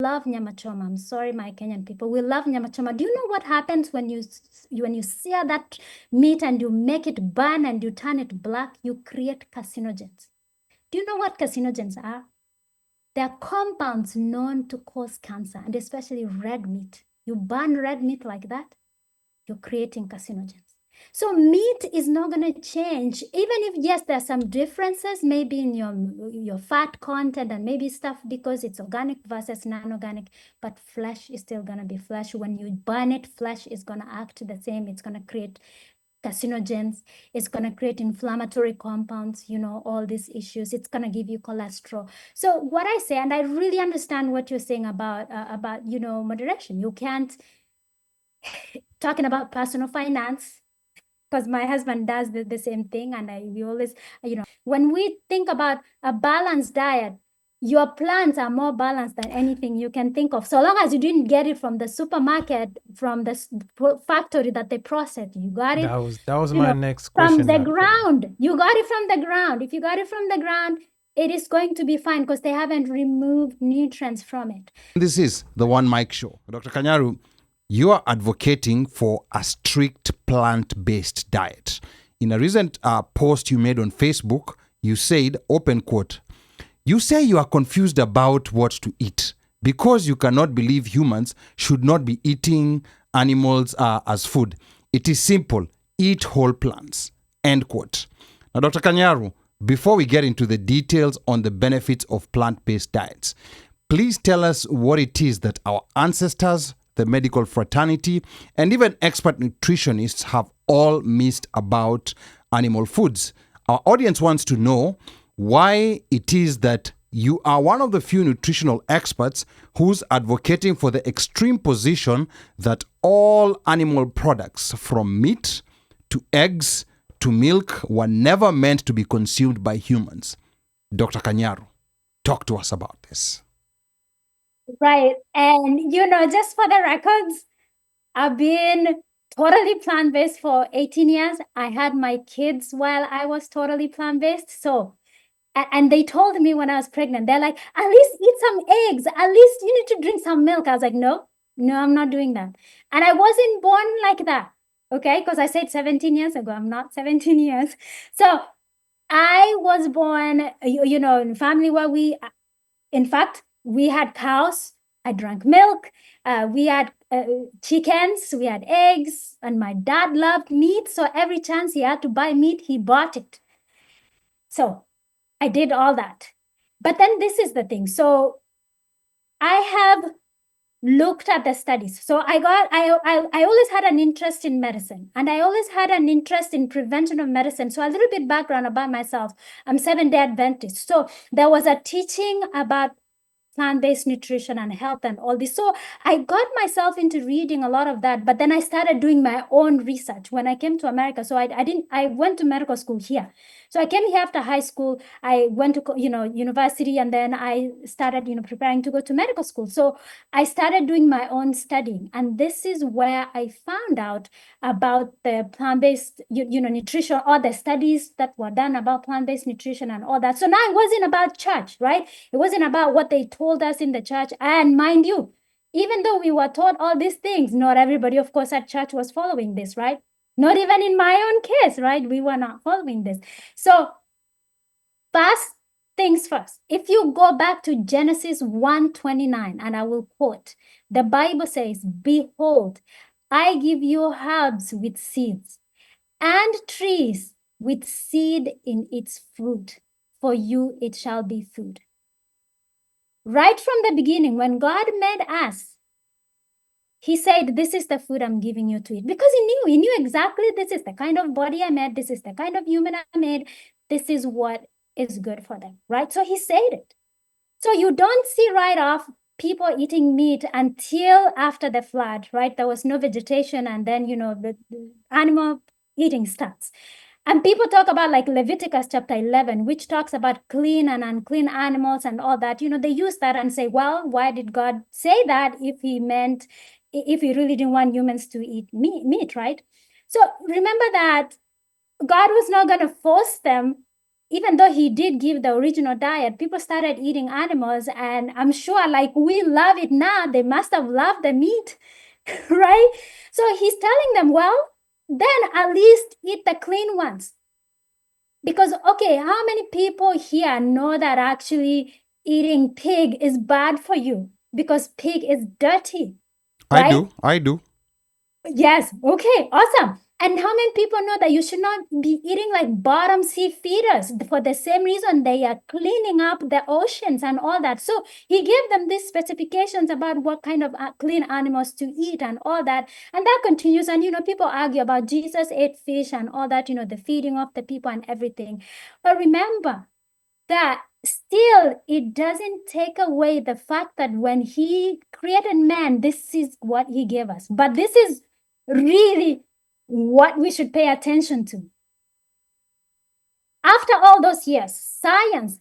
love nyama choma. I'm sorry, my Kenyan people. We love nyama choma. Do you know what happens when you sear that meat and you make it burn and you turn it black? You create carcinogens. Do you know what carcinogens are? They're compounds known to cause cancer, and especially red meat. You burn red meat like that, you're creating carcinogens. So meat is not going to change, even if, yes, there are some differences maybe in your fat content and maybe stuff because it's organic versus non-organic, but flesh is still going to be flesh. When you burn it, flesh is going to act the same. It's going to create carcinogens. It's going to create inflammatory compounds, all these issues. It's going to give you cholesterol. So what I say, and I really understand what you're saying about moderation. You can't, talking about personal finance, because my husband does the same thing. And we always, when we think about a balanced diet, your plants are more balanced than anything you can think of. So long as you didn't get it from the supermarket, from the factory that they process, you got it. That was my next from question. the ground. You got it from the ground. If you got it from the ground, it is going to be fine because they haven't removed nutrients from it. This is the One Mic Show. Dr. Kaniaru, you are advocating for a strict plant-based diet. In a recent post you made on Facebook, you said, open quote, you say you are confused about what to eat because you cannot believe humans should not be eating animals as food. It is simple. Eat whole plants. End quote. Now, Dr. Kaniaru, before we get into the details on the benefits of plant-based diets, please tell us what it is that our ancestors, the medical fraternity, and even expert nutritionists have all missed about animal foods. Our audience wants to know why it is that you are one of the few nutritional experts who's advocating for the extreme position that all animal products, from meat to eggs to milk, were never meant to be consumed by humans. Dr. Kaniaru, talk to us about this. Right. And, just for the records, I've been totally plant-based for 18 years. I had my kids while I was totally plant-based. So, and they told me when I was pregnant, they're like, at least eat some eggs. At least you need to drink some milk. I was like, no, I'm not doing that. And I wasn't born like that. Okay. Because I said 17 years ago, I'm not 17 years. So I was born, in a family where in fact, we had cows. I drank milk. We had chickens. We had eggs. And my dad loved meat. So every chance he had to buy meat, he bought it. So I did all that. But then this is the thing. So I have looked at the studies. So I always had an interest in medicine, and I always had an interest in prevention of medicine. So a little bit background about myself. I'm Seventh-day Adventist. So there was a teaching about plant-based nutrition and health and all this. So I got myself into reading a lot of that, but then I started doing my own research when I came to America. So I went to medical school here. So I came here after high school. I went to, university, and then I started, preparing to go to medical school. So I started doing my own studying. And this is where I found out about the plant-based, nutrition, or the studies that were done about plant-based nutrition and all that. So now it wasn't about church, right? It wasn't about what they told us in the church. And mind you, even though we were taught all these things, not everybody, of course, at church was following this, right? Not even in my own case, right? We were not following this. So first things first, if you go back to Genesis 1:29, and I will quote, the Bible says, behold, I give you herbs with seeds and trees with seed in its fruit. For you it shall be food. Right from the beginning, when God made us, he said, this is the food I'm giving you to eat. Because he knew exactly, this is the kind of body I made. This is the kind of human I made. This is what is good for them, right? So he said it. So you don't see right off people eating meat until after the flood, right? There was no vegetation, and then, the animal eating starts. And people talk about like Leviticus chapter 11, which talks about clean and unclean animals and all that. They use that and say, well, why did God say that if he really didn't want humans to eat meat, right? So remember that God was not going to force them even though he did give the original diet, people started eating animals. And I'm sure, like, we love it now. They must have loved the meat, right? So he's telling them, well, then at least eat the clean ones. Because, okay, how many people here know that actually eating pig is bad for you? Because pig is dirty, right? I do. Yes. Okay. Awesome. And how many people know that you should not be eating like bottom sea feeders for the same reason they are cleaning up the oceans and all that? So he gave them these specifications about what kind of clean animals to eat and all that. And that continues. And, people argue about Jesus ate fish and all that, the feeding of the people and everything. But remember that still it doesn't take away the fact that when he created man, this is what he gave us. But this is really what we should pay attention to. After all those years, science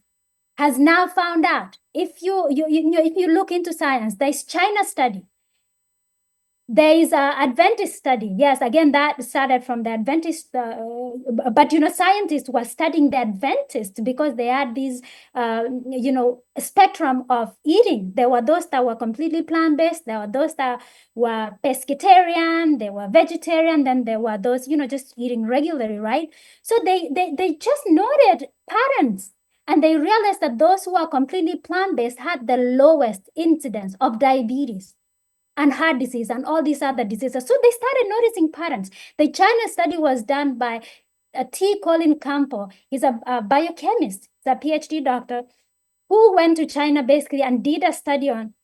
has now found out. If if you look into science, there's China study. There is an Adventist study. Yes, again, that started from the Adventist, but scientists were studying the Adventists because they had this, spectrum of eating. There were those that were completely plant-based. There were those that were pescatarian. They were vegetarian. Then there were those, just eating regularly, right? So they just noted patterns. And they realized that those who are completely plant-based had the lowest incidence of diabetes and heart disease and all these other diseases. So they started noticing patterns. The China study was done by T. Colin Campbell. He's a biochemist, he's a PhD doctor who went to China basically and did a study on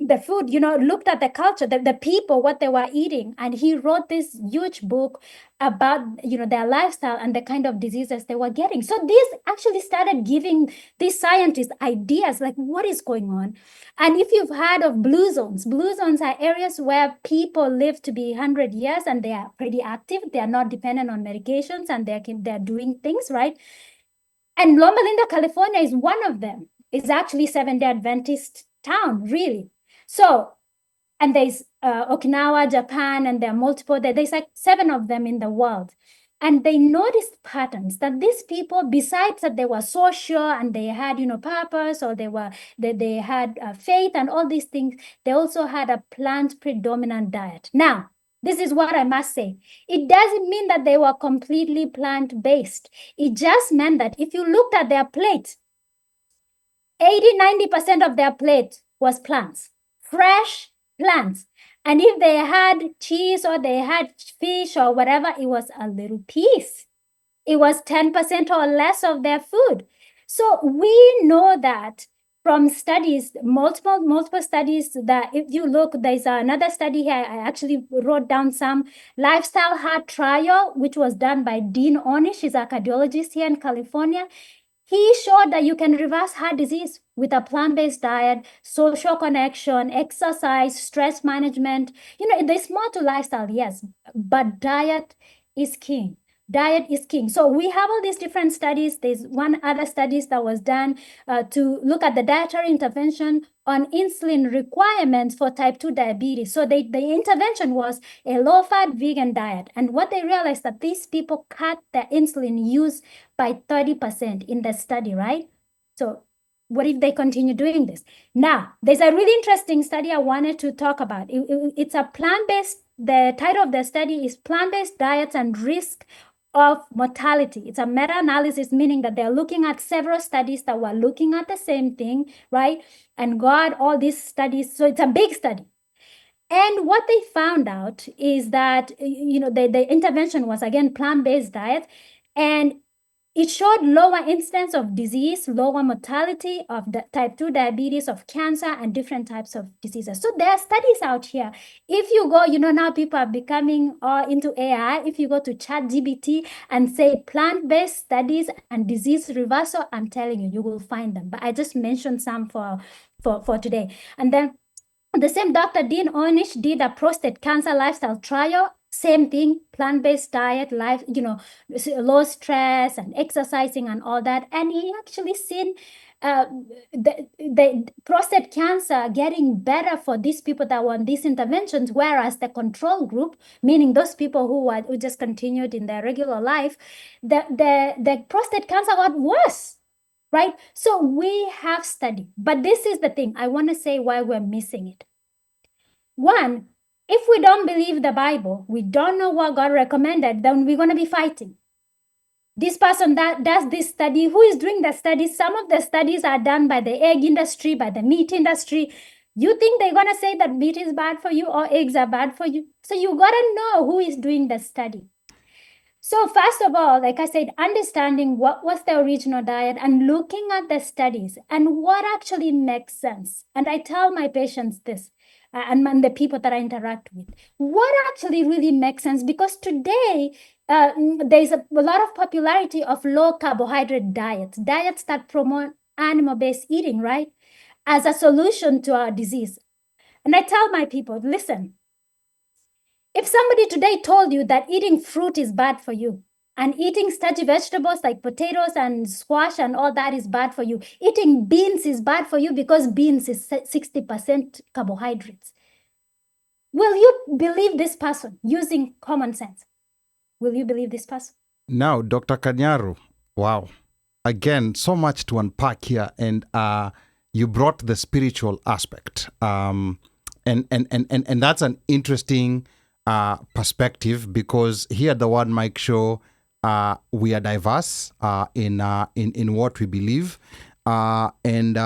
the food, looked at the culture, the people, what they were eating. And he wrote this huge book about, their lifestyle and the kind of diseases they were getting. So this actually started giving these scientists ideas like what is going on. And if you've heard of blue zones are areas where people live to be 100 years and they are pretty active. They are not dependent on medications and they're doing things, right? And Loma Linda, California is one of them. It's actually Seventh-day Adventist town, really. So, and there's Okinawa, Japan, and there are multiple, there's like 7 of them in the world. And they noticed patterns that these people, besides that they were social and they had, purpose, or they had faith and all these things, they also had a plant predominant diet. Now, this is what I must say. It doesn't mean that they were completely plant-based. It just meant that if you looked at their plate, 80-90% of their plate was plants, fresh plants. And if they had cheese or they had fish or whatever, it was a little piece. It was 10% or less of their food. So we know that from studies, multiple studies, that if you look, there's another study here. I actually wrote down some lifestyle heart trial, which was done by Dean Ornish. He's a cardiologist here in California. He showed that you can reverse heart disease with a plant-based diet, social connection, exercise, stress management. There's more to lifestyle, yes, but diet is king. Diet is king. So we have all these different studies. There's one other studies that was done to look at the dietary intervention on insulin requirements for type 2 diabetes. So the intervention was a low-fat vegan diet. And what they realized that these people cut their insulin use by 30% in the study, right? So what if they continue doing this? Now, there's a really interesting study I wanted to talk about. It's a plant-based, the title of the study is Plant-Based Diets and Risk of Mortality. It's a meta-analysis, meaning that they're looking at several studies that were looking at the same thing, right? And got all these studies. So it's a big study. And what they found out is that, the intervention was, again, plant-based diet. And it showed lower incidence of disease, lower mortality of the type 2 diabetes, of cancer, and different types of diseases. So there are studies out here. If you go, now people are becoming into AI. If you go to ChatGPT and say plant-based studies and disease reversal, I'm telling you, you will find them. But I just mentioned some for today. And then the same Dr. Dean Ornish did a prostate cancer lifestyle trial. Same thing, plant-based diet, low stress and exercising and all that. And he actually seen the prostate cancer getting better for these people that were on these interventions, whereas the control group, meaning those people who just continued in their regular life, the prostate cancer got worse, right? So we have studied, but this is the thing. I want to say why we're missing it. One, if we don't believe the Bible, we don't know what God recommended, then we're going to be fighting. This person that does this study, who is doing the studies? Some of the studies are done by the egg industry, by the meat industry. You think they're going to say that meat is bad for you or eggs are bad for you? So you got to know who is doing the study. So first of all, like I said, understanding what was the original diet and looking at the studies and what actually makes sense. And I tell my patients this, and the people that I interact with, what actually really makes sense, because today there's a lot of popularity of low carbohydrate diets that promote animal-based eating, right, as a solution to our disease. And I tell my people, listen, if somebody today told you that eating fruit is bad for you, and eating starchy vegetables like potatoes and squash and all that is bad for you, eating beans is bad for you because beans is 60% carbohydrates, will you believe this person using common sense? Will you believe this person? Now, Dr. Kaniaru, wow. Again, so much to unpack here. And you brought the spiritual aspect. And that's an interesting perspective, because here at the One Mic Show, we are diverse in what we believe. And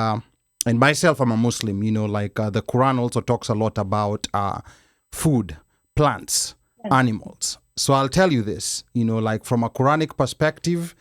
myself, I'm a Muslim, the Quran also talks a lot about food, plants, animals. So I'll tell you this, from a Quranic perspective,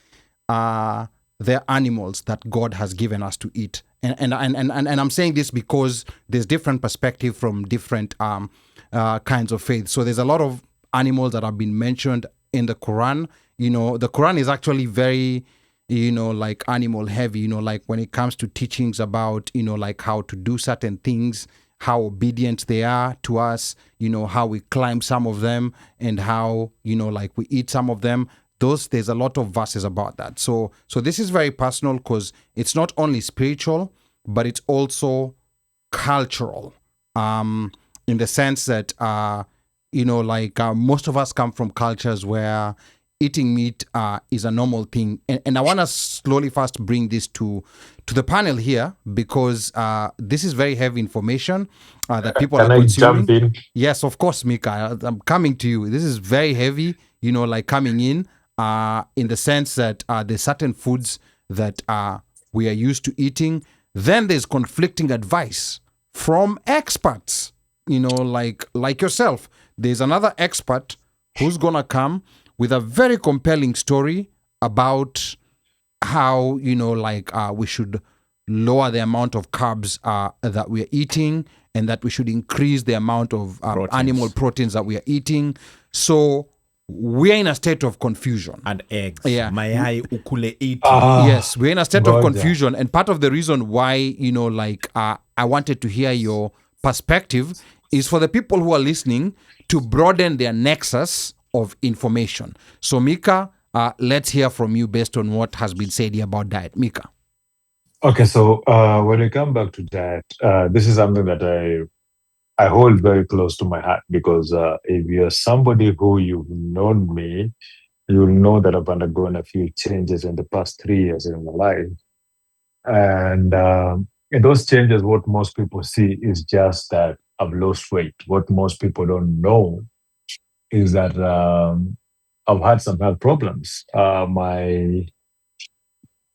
they're animals that God has given us to eat. And I'm saying this because there's different perspective from different kinds of faith. So there's a lot of animals that have been mentioned in the Quran. The Quran is actually very, animal heavy, when it comes to teachings about, how to do certain things, how obedient they are to us, how we climb some of them, and how, we eat some of them. There's a lot of verses about that. So this is very personal, because it's not only spiritual, but it's also cultural, in the sense that, most of us come from cultures where eating meat is a normal thing. And I want to slowly first bring this to the panel here, because this is very heavy information that people Can are I consuming. jump in? Yes, of course, Mika. I'm coming to you. This is very heavy, coming in the sense that there's certain foods that we are used to eating. Then there's conflicting advice from experts, like yourself. There's another expert who's going to come with a very compelling story about how, we should lower the amount of carbs that we are eating, and that we should increase the amount of animal proteins that we are eating. So we're in a state of confusion. And eggs. Yeah. Mayai ukule eating. Yes, we're in a state of confusion. And part of the reason why, I wanted to hear your perspective is for the people who are listening to broaden their nexus of information. So Mika, let's hear from you based on what has been said here about diet. Mika. Okay, so when we come back to diet, this is something that I hold very close to my heart, because if you're somebody who you've known me, you'll know that I've undergone a few changes in the past 3 years in my life. And in those changes, what most people see is just that I've lost weight. What most people don't know is that I've had some health problems.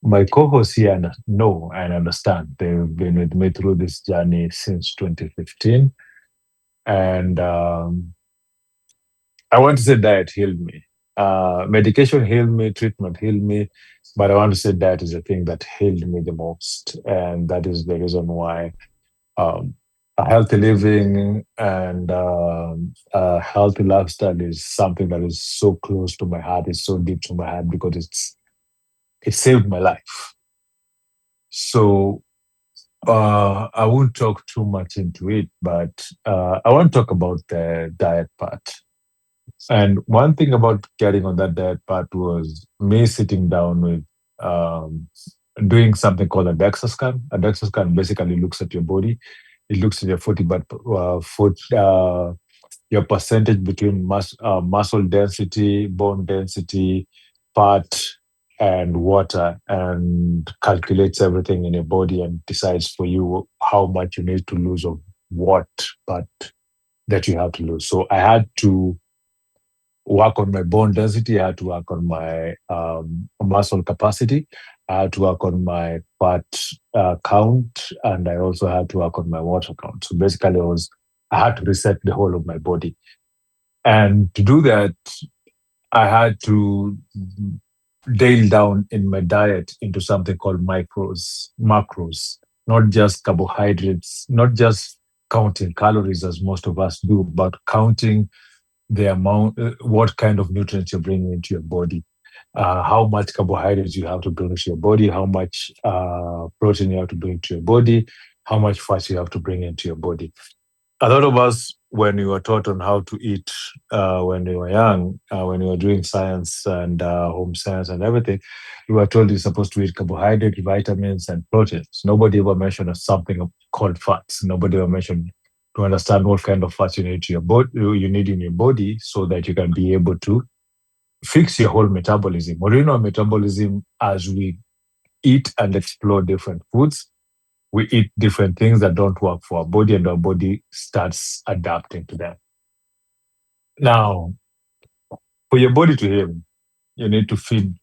My co-hosts here know and understand. They've been with me through this journey since 2015. And I want to say diet healed me. Medication healed me, treatment healed me, but I want to say diet is the thing that healed me the most. And that is the reason why a healthy living and a healthy lifestyle is something that is so close to my heart, it's so deep to my heart, because it saved my life. So I won't talk too much into it, but I want to talk about the diet part. And one thing about getting on that diet part was me sitting down with doing something called a DEXA scan. A DEXA scan basically looks at your body. It looks at your your percentage between muscle density, bone density, fat, and water, and calculates everything in your body and decides for you how much you need to lose of what but that you have to lose. So I had to work on my bone density. I had to work on my muscle capacity. I had to work on my fat count, and I also had to work on my water count. So basically, I had to reset the whole of my body. And to do that, I had to dial down in my diet into something called macros, not just carbohydrates, not just counting calories as most of us do, but counting the amount, what kind of nutrients you're bringing into your body, how much carbohydrates you have to bring into your body, how much protein you have to bring into your body, how much fat you have to bring into your body. A lot of us, when we were taught on how to eat when we were young, when we were doing science and home science and everything, we were told you're supposed to eat carbohydrates, vitamins, and proteins. Nobody ever mentioned something called fats. Nobody ever mentioned to understand what kind of fats you need to your body, you need in your body, so that you can be able to fix your whole metabolism. Or you know, metabolism, as we eat and explore different foods, we eat different things that don't work for our body, and our body starts adapting to them. Now, for your body to heal, you need to feed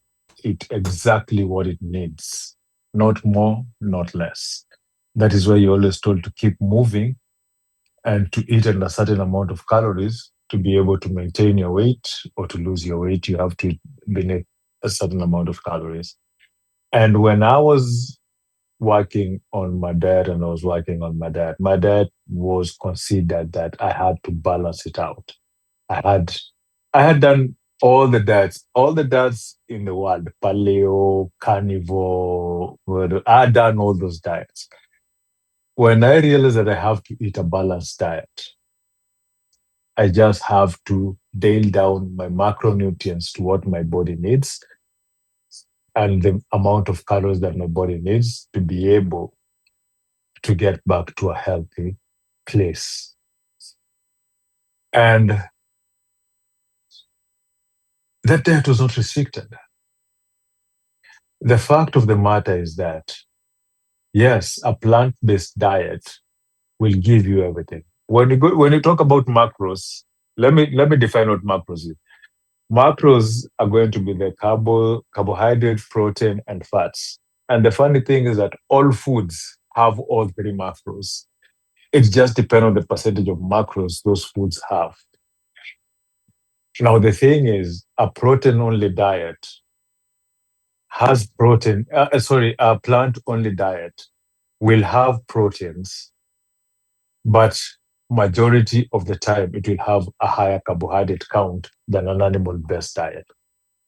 it exactly what it needs, not more, not less. That is why you're always told to keep moving and to eat a certain amount of calories to be able to maintain your weight or to lose your weight. You have to eat beneath a certain amount of calories. And when I was working on my diet and I was working on my diet was considered that I had to balance it out. I had I had done all the diets in the world, paleo, carnivore, I had done all those diets. When I realized that I have to eat a balanced diet, I just have to dial down my macronutrients to what my body needs and the amount of calories that my body needs to be able to get back to a healthy place. And that diet was not restricted. The fact of the matter is that, yes, a plant-based diet will give you everything. When you talk about macros, let me define what macros is. Macros are going to be the carbohydrate, protein, and fats. And the funny thing is that all foods have all three macros. It just depends on the percentage of macros those foods have. Now, the thing is, a protein only diet has protein, a plant only diet will have proteins, but majority of the time it will have a higher carbohydrate count than an animal based diet.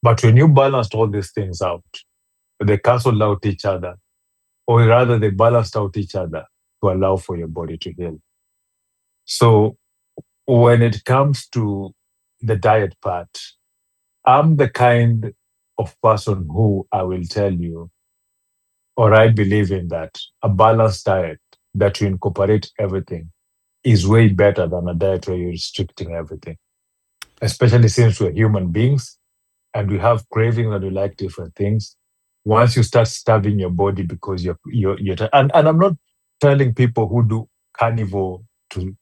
But when you balance all these things out, they cancel out each other, or rather, they balanced out each other to allow for your body to heal. So, when it comes to the diet part, I'm the kind of person who I will tell you, or I believe in that a balanced diet that you incorporate everything is way better than a diet where you're restricting everything, especially since we're human beings and we have cravings and we like different things. Once you start starving your body because and I'm not telling people who do carnivore to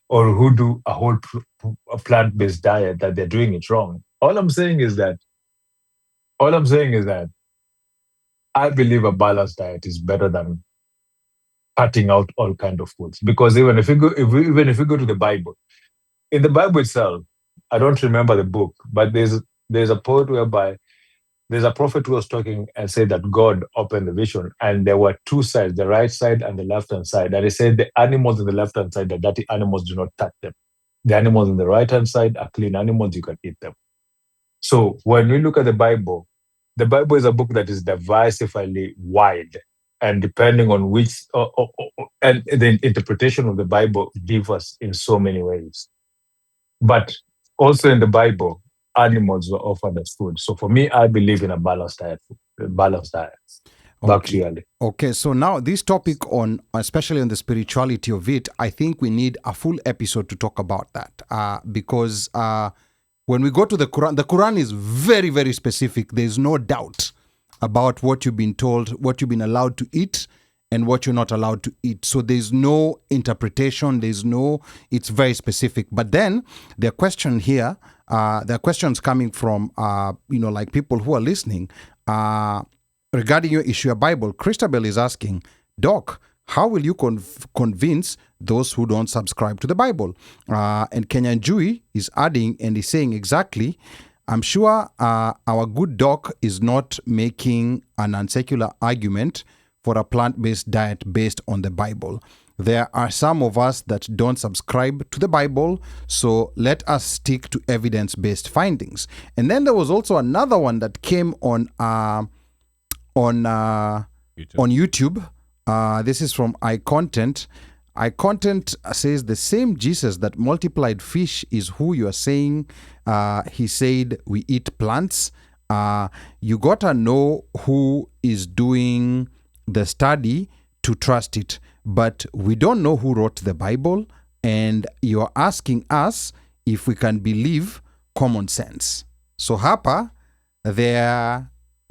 or who do a plant-based diet that they're doing it wrong. All I'm saying is that I believe a balanced diet is better than cutting out all kind of foods. Because even if you go to the Bible, in the Bible itself, I don't remember the book, but there's a part whereby there's a prophet who was talking and said that God opened the vision, and there were two sides, the right side and the left hand side. And he said the animals on the left hand side, the dirty animals, do not touch them. The animals on the right hand side are clean animals, you can eat them. So when we look at the Bible is a book that is diversifiedly wide, and depending on which and the interpretation of the Bible differs in so many ways. But also in the Bible, animals were offered as food. So for me, I believe in a balanced diet. Balanced diet. Back to you, Ali. Okay, so now this topic on, especially on the spirituality of it, I think we need a full episode to talk about that. Because when we go to the Quran is very, very specific. There's no doubt about what you've been told, what you've been allowed to eat, and what you're not allowed to eat. So there's no interpretation. It's very specific. But then there are questions here. There are questions coming from, like people who are listening. Regarding your issue of Bible, Christabel is asking, Doc, how will you convince those who don't subscribe to the Bible? And Kenyan Jui is adding and is saying exactly, I'm sure our good doc is not making an unsecular argument for a plant-based diet based on the Bible. There are some of us that don't subscribe to the Bible, so let us stick to evidence-based findings. And then there was also another one that came on YouTube. This is from iContent. iContent says the same Jesus that multiplied fish is who you are saying. He said we eat plants. You gotta know who is doing the study to trust it. But we don't know who wrote the Bible, and you're asking us if we can believe common sense. So hapa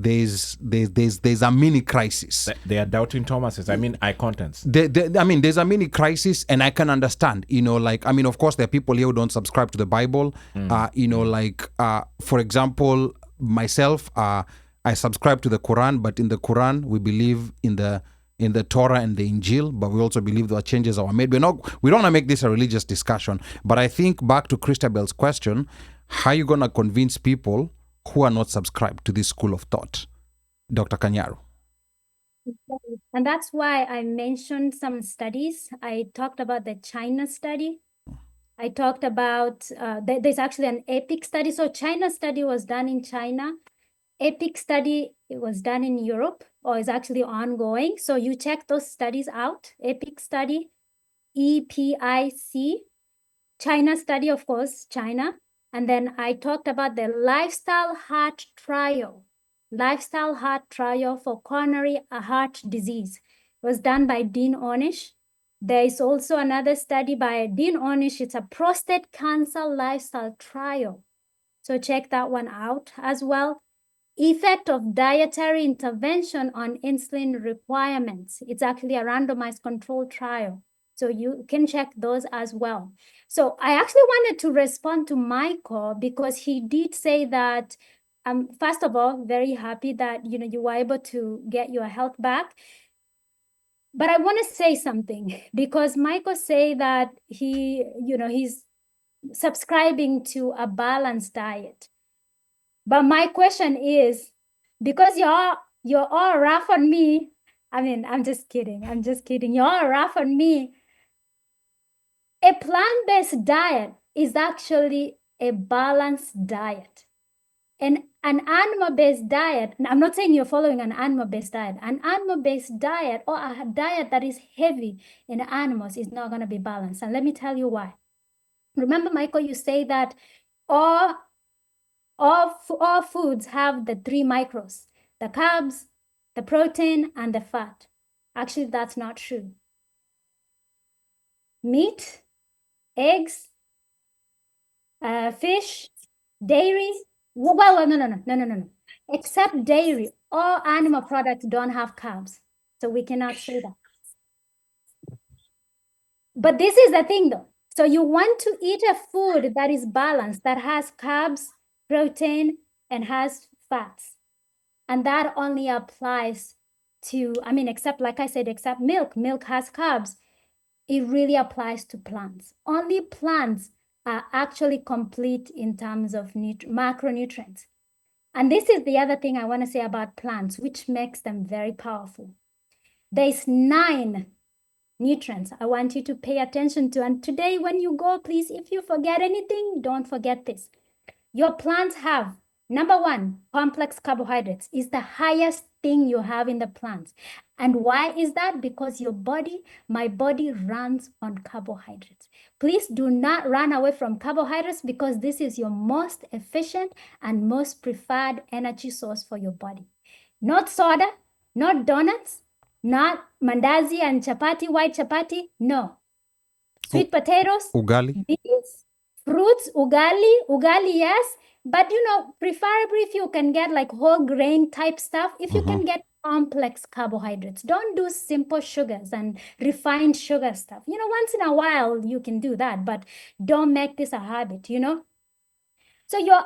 there's a mini crisis. They are doubting Thomas's. I mean, contents. There's a mini crisis, and I can understand. Of course, there are people here who don't subscribe to the Bible. For example, myself, I subscribe to the Quran, but in the Quran, we believe in the Torah and the Injil, but we also believe that changes are made. We don't want to make this a religious discussion, but I think back to Christabel's question, how are you going to convince people who are not subscribed to this school of thought? Dr. Kaniaru. And that's why I mentioned some studies. I talked about the China study. I talked about, there's actually an EPIC study. So China study was done in China. EPIC study, it was done in Europe, or is actually ongoing. So you check those studies out. EPIC study, EPIC. China study, of course, China. And then I talked about the lifestyle heart trial for coronary heart disease. It was done by Dean Ornish. There is also another study by Dean Ornish. It's a prostate cancer lifestyle trial. So check that one out as well. Effect of dietary intervention on insulin requirements. It's actually a randomized controlled trial. So you can check those as well. So I actually wanted to respond to Michael because he did say that, first of all, very happy that you were able to get your health back. But I want to say something because Michael say that he's subscribing to a balanced diet. But my question is, because you're all rough on me. I mean, I'm just kidding. You're all rough on me. A plant-based diet is actually a balanced diet. And an animal-based diet, and I'm not saying you're following an animal-based diet, an animal-based diet or a diet that is heavy in animals is not going to be balanced. And let me tell you why. Remember, Michael, you say that all foods have the 3 macros, the carbs, the protein, and the fat. Actually, that's not true. Meat, eggs, fish, dairy. Well, no. Except dairy, all animal products don't have carbs. So we cannot say that. But this is the thing though. So you want to eat a food that is balanced, that has carbs, protein, and has fats. And that only applies to, except, like I said, except milk. Milk has carbs. It really applies to plants. Only plants are actually complete in terms of macronutrients. And this is the other thing I want to say about plants, which makes them very powerful. There's 9 nutrients I want you to pay attention to. And today, when you go, please, if you forget anything, don't forget this. Your plants have, number 1, complex carbohydrates is the highest thing you have in the plants. And why is that? Because my body runs on carbohydrates. Please do not run away from carbohydrates because this is your most efficient and most preferred energy source for your body. Not soda, Not donuts, not mandazi and chapati, white chapati. No. Sweet potatoes, Ugali. beans, fruits, ugali, yes. But preferably if you can get like whole grain type stuff, if you can get complex carbohydrates, don't do simple sugars and refined sugar stuff. Once in a while you can do that, but don't make this a habit, So your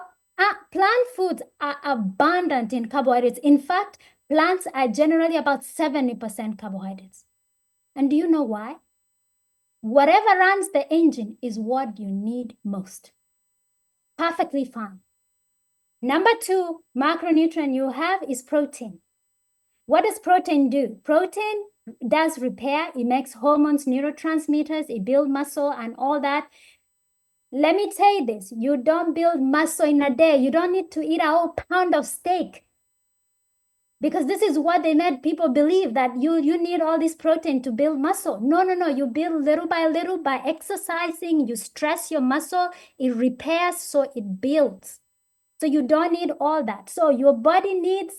plant foods are abundant in carbohydrates. In fact, plants are generally about 70% carbohydrates. And do you know why? Whatever runs the engine is what you need most. Perfectly fine. Number 2 macronutrient you have is protein. What does protein do? Protein does repair. It makes hormones, neurotransmitters, it builds muscle and all that. Let me tell you this, you don't build muscle in a day. You don't need to eat a whole pound of steak. Because this is what they made people believe, that you need all this protein to build muscle. No. You build little by little by exercising. You stress your muscle. It repairs, so it builds. So you don't need all that. So your body needs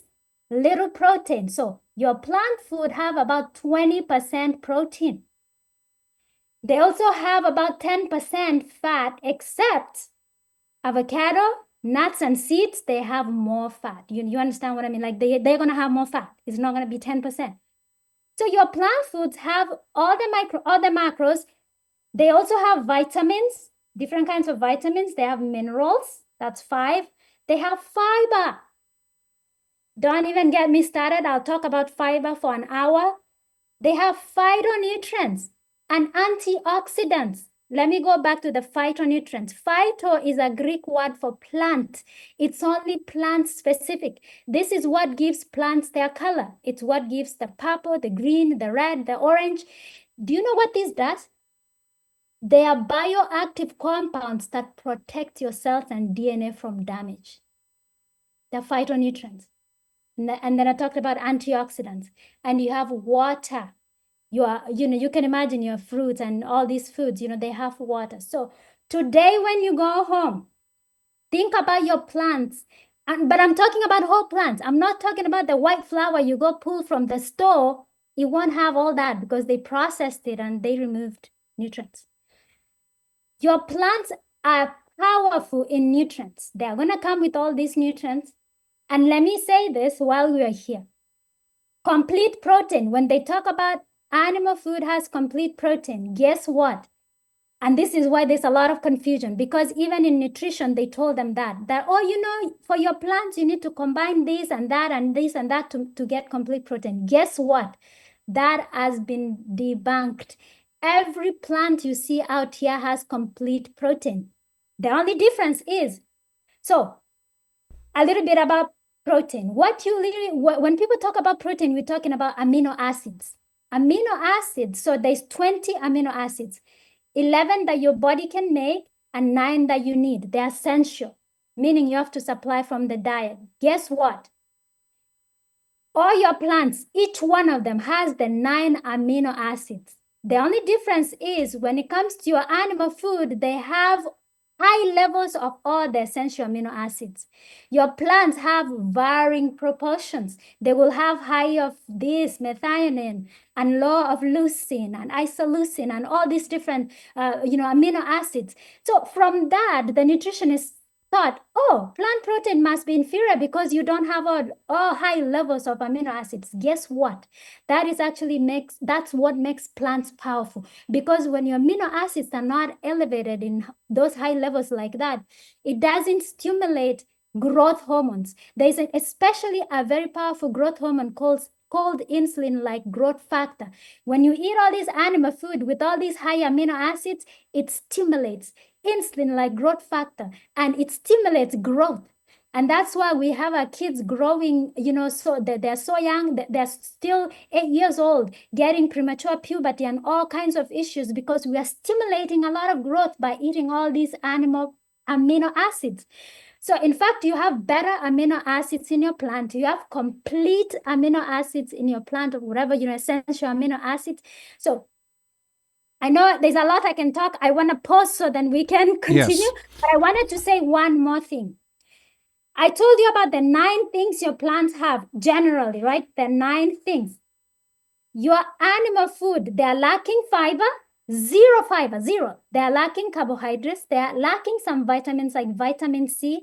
little protein. So your plant food have about 20% protein. They also have about 10% fat, except avocado, nuts and seeds, they have more fat. You understand what I mean? Like they're going to have more fat. It's not going to be 10%. So your plant foods have all the macros. They also have vitamins, different kinds of vitamins. They have minerals. That's 5. They have fiber. Don't even get me started. I'll talk about fiber for an hour. They have phytonutrients and antioxidants. Let me go back to the phytonutrients. Phyto is a Greek word for plant. It's only plant specific. This is what gives plants their color. It's what gives the purple, the green, the red, the orange. Do you know what this does? They are bioactive compounds that protect your cells and DNA from damage. They're phytonutrients. And then I talked about antioxidants. And you have water. You can imagine your fruits and all these foods, they have water. So today when you go home, think about your plants. But I'm talking about whole plants. I'm not talking about the white flour you go pull from the store. You won't have all that because they processed it and they removed nutrients. Your plants are powerful in nutrients. They are going to come with all these nutrients. And let me say this while we are here. Complete protein, when they talk about animal food has complete protein, guess what? And this is why there's a lot of confusion, because even in nutrition, they told them that for your plants, you need to combine this and that and this and that to get complete protein. Guess what? That has been debunked. Every plant you see out here has complete protein. The only difference is, so a little bit about protein. When people talk about protein, we're talking about amino acids. Amino acids, so there's 20 amino acids, 11 that your body can make and 9 that you need. They're essential, meaning you have to supply from the diet. Guess what? All your plants, each one of them has the 9 amino acids. The only difference is when it comes to your animal food, they have high levels of all the essential amino acids. Your plants have varying proportions. They will have high of this, methionine, and low of leucine, and isoleucine, and all these different, amino acids. So from that, the nutritionist thought, plant protein must be inferior because you don't have all high levels of amino acids. Guess what? That's what makes plants powerful. Because when your amino acids are not elevated in those high levels like that, it doesn't stimulate growth hormones. There's especially a very powerful growth hormone called insulin-like growth factor. When you eat all this animal food with all these high amino acids, it stimulates insulin-like growth factor, and it stimulates growth. And that's why we have our kids growing, so they're so young, they're still 8 years old, getting premature puberty and all kinds of issues, because we are stimulating a lot of growth by eating all these animal amino acids. So in fact, you have better amino acids in your plant. You have complete amino acids in your plant, or whatever, essential amino acids. So I know there's a lot I can talk. I want to pause so then we can continue. Yes. But I wanted to say one more thing. I told you about the 9 things your plants have generally, right? The 9 things. Your animal food, they're lacking fiber, zero. They're lacking carbohydrates. They're lacking some vitamins like vitamin C.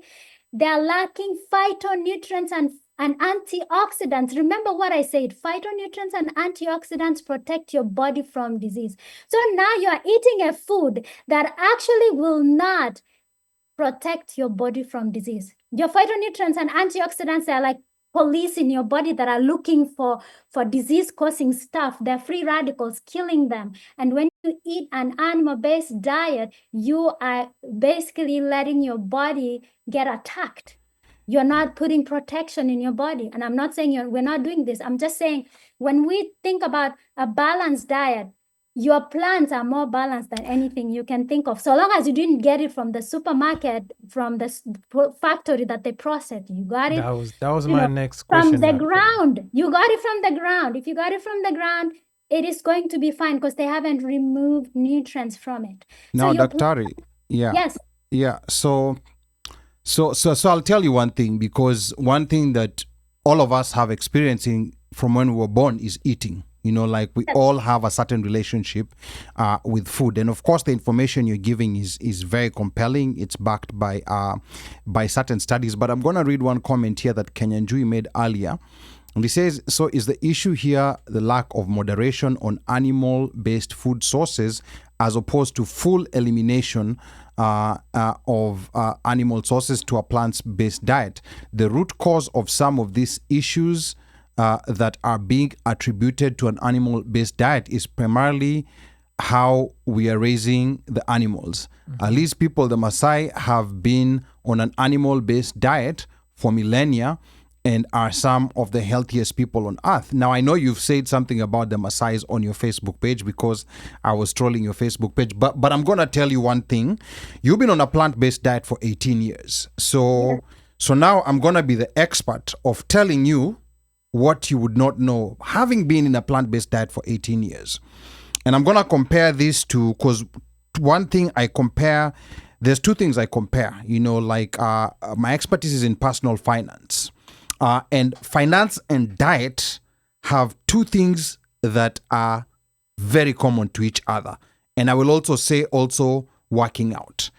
They're lacking phytonutrients and antioxidants. Remember what I said, phytonutrients and antioxidants protect your body from disease. So now you're eating a food that actually will not protect your body from disease. Your phytonutrients and antioxidants are like police in your body that are looking for disease-causing stuff. They're free radicals, killing them. And when you eat an animal-based diet, you are basically letting your body get attacked. You're not putting protection in your body. And I'm not saying we're not doing this. I'm just saying when we think about a balanced diet, your plants are more balanced than anything you can think of. So long as you didn't get it from the supermarket, from the factory that they processed, you got it. That was my next question. From the ground, you got it from the ground. If you got it from the ground, it is going to be fine because they haven't removed nutrients from it. Now, Daktari, Yes. Yeah. So I'll tell you one thing, because one thing that all of us have experiencing from when we were born is eating. Like we all have a certain relationship with food. And of course, the information you're giving is very compelling. It's backed by certain studies. But I'm going to read one comment here that Kenyanjui made earlier. And he says, so is the issue here the lack of moderation on animal-based food sources as opposed to full elimination of animal sources to a plant-based diet? The root cause of some of these issues that are being attributed to an animal-based diet is primarily how we are raising the animals. Mm-hmm. At least people, the Maasai, have been on an animal-based diet for millennia and are some of the healthiest people on earth. Now, I know you've said something about the Maasais on your Facebook page because I was trolling your Facebook page, but I'm going to tell you one thing. You've been on a plant-based diet for 18 years. So now I'm going to be the expert of telling you what you would not know, having been in a plant-based diet for 18 years. And I'm going to compare this to, because one thing I compare, there's 2 things I compare, my expertise is in personal finance. And finance and diet have 2 things that are very common to each other. And I will also say working out.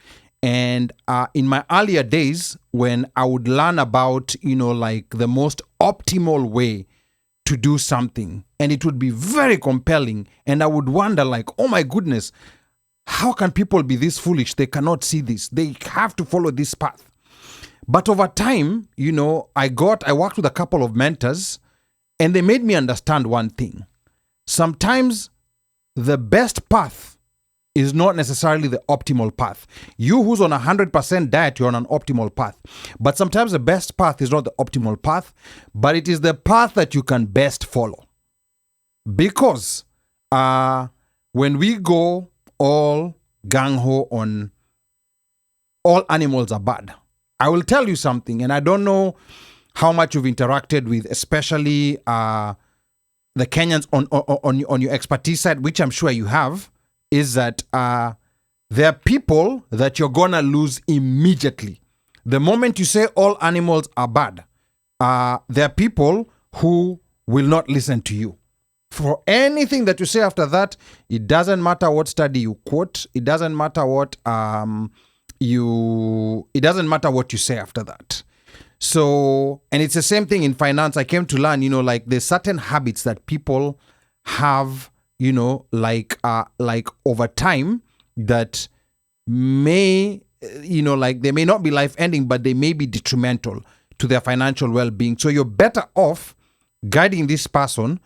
And in my earlier days, when I would learn about, the most optimal way to do something, and it would be very compelling, and I would wonder oh my goodness, how can people be this foolish? They cannot see this. They have to follow this path. But over time, I worked with a couple of mentors, and they made me understand one thing. Sometimes the best path is not necessarily the optimal path. You who's on 100% diet, you're on an optimal path. But sometimes the best path is not the optimal path, but it is the path that you can best follow. Because when we go all gung-ho on all animals are bad, I will tell you something, and I don't know how much you've interacted with, especially the Kenyans on your expertise side, which I'm sure you have, is that there are people that you're going to lose immediately. The moment you say all animals are bad, there are people who will not listen to you. For anything that you say after that, it doesn't matter what study you quote. It doesn't matter what it doesn't matter what you say after that. So, and it's the same thing in finance. I came to learn, there's certain habits that people have, over time that may, they may not be life-ending, but they may be detrimental to their financial well-being. So you're better off guiding this person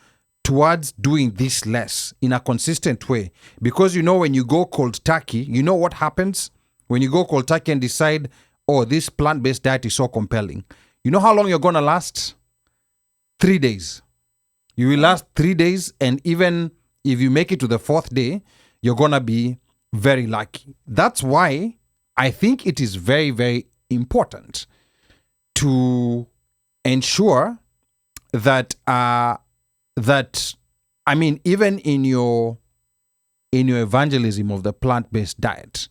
towards doing this less in a consistent way. Because when you go cold turkey, what happens? When you go cold turkey and decide, this plant-based diet is so compelling. You know how long you're going to last? 3 days. You will last 3 days, and even if you make it to the 4th day, you're going to be very lucky. That's why I think it is very, very important to ensure that, even in your evangelism of the plant-based diet,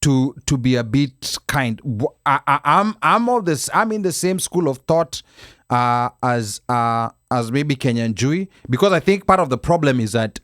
to be a bit kind. I'm all this. I'm in the same school of thought as maybe Kenyan Jui, because I think part of the problem is that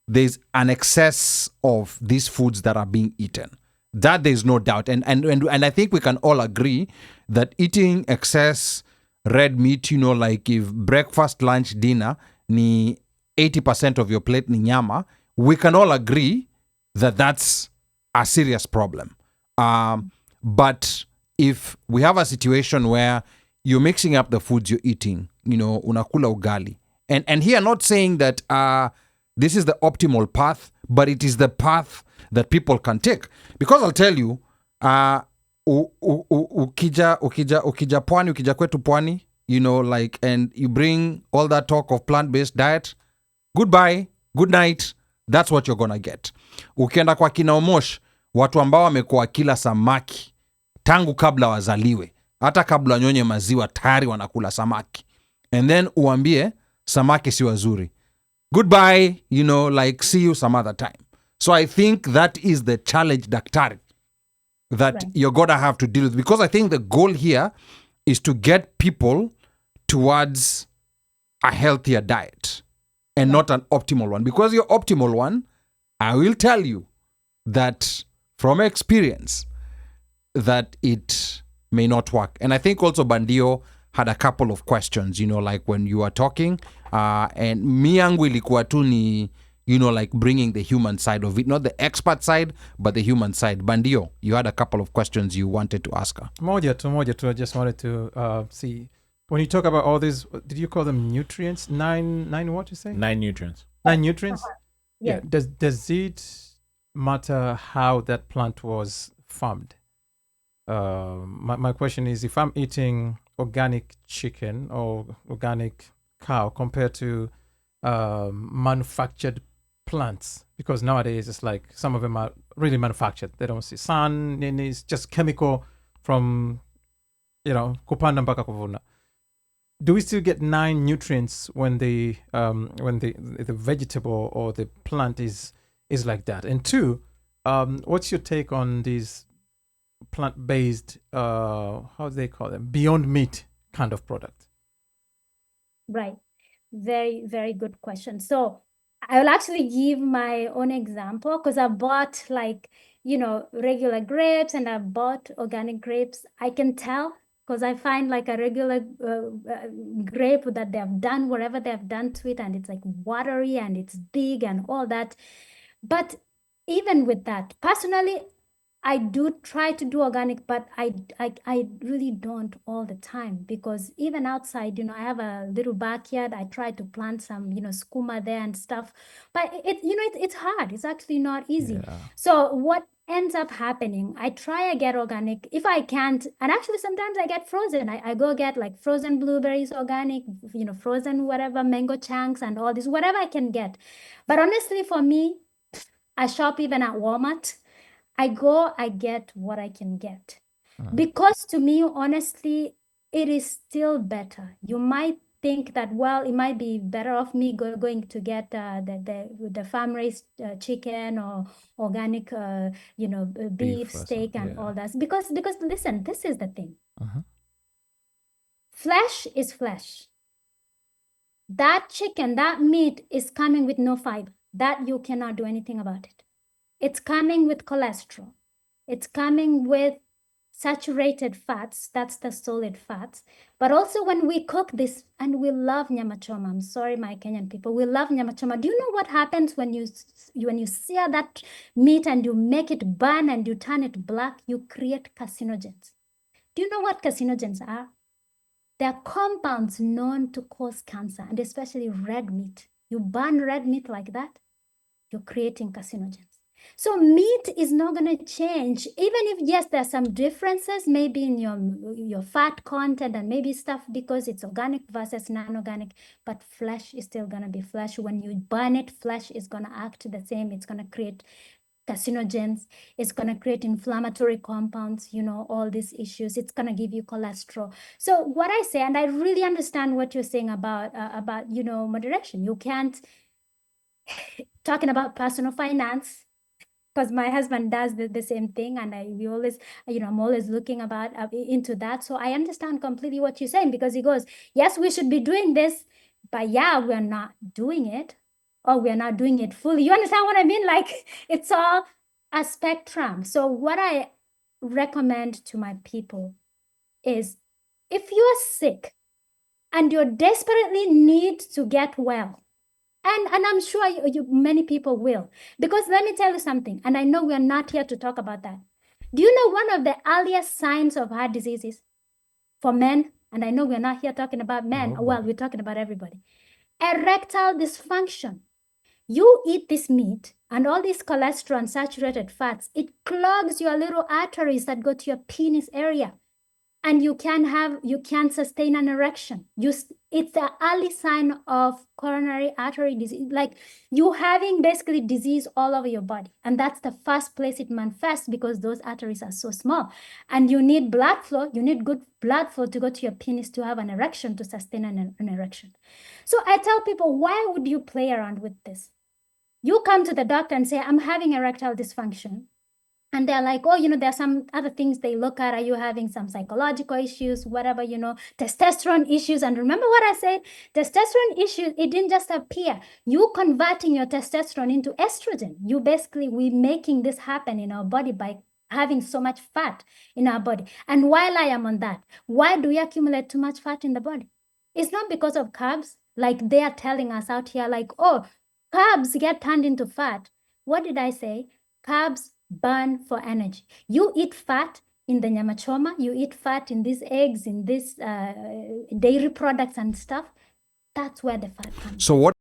there's an excess of these foods that are being eaten. That there's no doubt, and I think we can all agree that eating excess red meat, like if breakfast, lunch, dinner, ni 80% of your plate ni nyama, we can all agree that that's a serious problem. But if we have a situation where you're mixing up the foods you're eating, unakula ugali, and here not saying that this is the optimal path, but it is the path that people can take. Because I'll tell you, ukija pwani, ukija kwetu pwani, and you bring all that talk of plant-based diet, goodbye, good night, that's what you're gonna get. Ukienda kwa kina Omosh, watu ambao wamekuwa kila samaki tangu kabla wazaliwe, hata kabla nyonye maziwa tayari wanakula samaki, and then uambie samaki si wazuri, goodbye, see you some other time. So I think that is the challenge, daktari, that right, you're gonna have to deal with, because I think the goal here is to get people towards a healthier diet and not an optimal one. Because your optimal one, I will tell you that from experience that it may not work. And I think also Bandio had a couple of questions, like when you are talking, and mi yangu ilikuwa tu ni, like bringing the human side of it, not the expert side, but the human side. Bandio, you had a couple of questions you wanted to ask her. Moja tu. I just wanted to see, when you talk about all these, did you call them nutrients? Nine what you say? 9 nutrients. 9 nutrients? Yeah. Does it matter how that plant was farmed? My question is, if I'm eating organic chicken or organic cow compared to manufactured plants, because nowadays it's like some of them are really manufactured. They don't see sun, and it's just chemical from kupanda mpaka kuvuna. Do we still get 9 nutrients when the vegetable or the plant is like that? And 2, what's your take on these plant-based, how do they call them, beyond meat kind of product? Right. Very, very good question. So I will actually give my own example, because I bought regular grapes and I bought organic grapes. I can tell, because I find like a regular grape that they have done whatever they have done to it, and it's like watery and it's big and all that. But even with that, personally, I do try to do organic, but I really don't all the time, because even outside, I have a little backyard. I try to plant some, skuma there and stuff, but it's hard. It's actually not easy. Yeah. So what ends up happening, I try to get organic if I can't, and actually sometimes I get frozen. I go get like frozen blueberries organic, frozen whatever, mango chunks and all this, whatever I can get. But honestly, for me, I shop even at Walmart. I get what I can get. Because to me, honestly, it is still better. You might think that, well, it might be better off me going to get the farm-raised chicken or organic, beef, steak and all that. Because listen, this is the thing. Flesh is flesh. That chicken, that meat is coming with no fiber. That you cannot do anything about it. It's coming with cholesterol. It's coming with saturated fats. That's the solid fats. But also when we cook this, and we love nyama choma. I'm sorry, my Kenyan people. We love nyama choma. Do you know what happens when you sear that meat and you make it burn and you turn it black? You create carcinogens. Do you know what carcinogens are? They're compounds known to cause cancer, and especially red meat. You burn red meat like that, you're creating carcinogens. So meat is not going to change, even if, yes, there are some differences maybe in your fat content and maybe stuff because it's organic versus non-organic, but flesh is still going to be flesh. When you burn it, flesh is going to act the same. It's going to create carcinogens. It's going to create inflammatory compounds, all these issues. It's going to give you cholesterol. So what I say, and I really understand what you're saying about moderation. You can't, talking about personal finance, because my husband does the same thing, and we always, I'm always looking about into that. So I understand completely what you're saying, because he goes, yes, we should be doing this, but yeah, we're not doing it, or we're not doing it fully. You understand what I mean? Like, it's all a spectrum. So what I recommend to my people is, if you're sick and you desperately need to get well, and I'm sure many people will, because let me tell you something, and I know we are not here to talk about that. Do you know one of the earliest signs of heart diseases for men? And I know we're not here talking about men. Oh, Well, boy. we're talking about everybody. Erectile dysfunction. You eat this meat and all these cholesterol and saturated fats, it clogs your little arteries that go to your penis area. And you can't sustain an erection. It's the early sign of coronary artery disease. Like, you having basically disease all over your body. And that's the first place it manifests, because those arteries are so small. And you need blood flow. You need good blood flow to go to your penis to have an erection, to sustain an erection. So I tell people, why would you play around with this? You come to the doctor and say, I'm having erectile dysfunction. And they're like, oh, there are some other things they look at. Are you having some psychological issues, whatever, testosterone issues? And remember what I said? Testosterone issues, it didn't just appear. You converting your testosterone into estrogen. We're making this happen in our body by having so much fat in our body. And while I am on that, why do we accumulate too much fat in the body? It's not because of carbs, like they are telling us out here, like, oh, carbs get turned into fat. What did I say? Carbs burn for energy. You eat fat in the nyama choma, you eat fat in these eggs, in these dairy products and stuff. That's where the fat comes. So what